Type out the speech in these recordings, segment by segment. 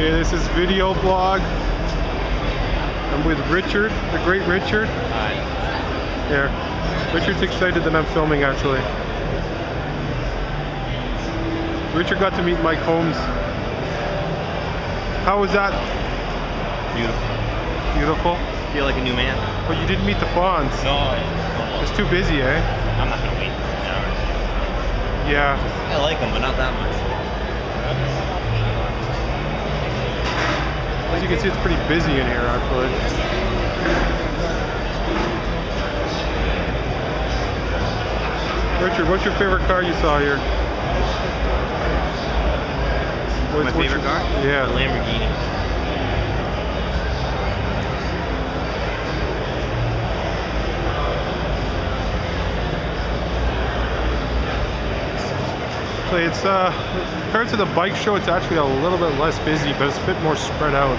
Okay, this is video blog. I'm with Richard, the great Richard. Hi. There. Richard's excited that I'm filming actually. Richard got to meet Mike Holmes. How was that? Beautiful. Beautiful? Feel like a new man. But you didn't meet the Fawns. No. It's too busy, eh? I'm not gonna wait hours. Yeah. I like them, but not that much. As you can see, it's pretty busy in here actually. Richard, what's your favorite car you saw here? My favorite car? Yeah. The Lamborghini. So it's compared to the bike show, it's actually a little bit less busy, but it's a bit more spread out.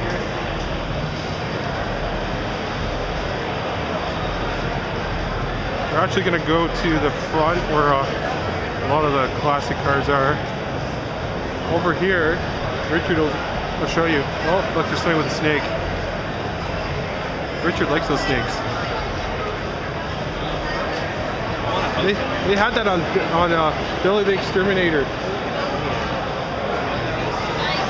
We're actually going to go to the front where a lot of the classic cars are. Over here, Richard will show you. Oh, look, they're swimming with a snake. Richard likes those snakes. They had that on Billy the Exterminator.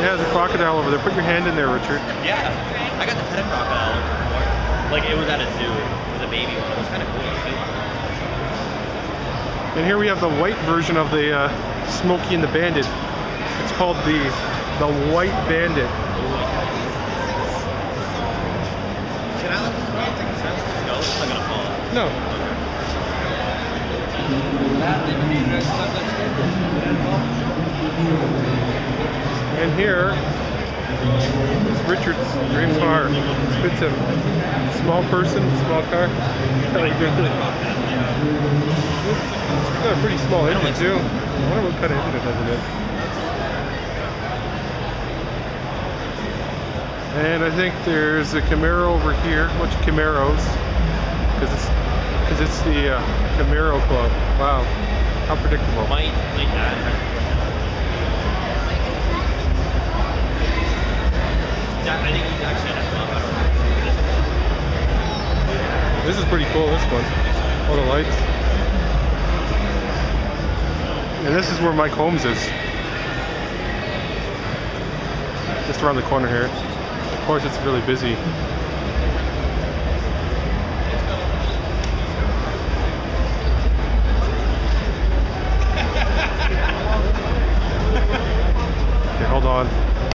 Yeah, there's a crocodile over there. Put your hand in there, Richard. Yeah, I got to pet a crocodile before. Like, it was at a zoo. It was a baby one. It was kind of cool too. And here we have the white version of the Smokey and the Bandit. It's called the White Bandit. Can I let this go? Take a step? No, it's not gonna fall. No. And here is Richard's dream car. Fits him. Small person, small car. It's got a pretty small engine too. I wonder what kind of engine it has in it. And I think there's a Camaro over here. A bunch of Camaros. Because it's the Camaro Club. Wow. How predictable. My dad. I think he's actually at well. This is pretty cool, this one. All the lights. And this is where Mike Holmes is. Just around the corner here. Of course, it's really busy. Okay, hold on.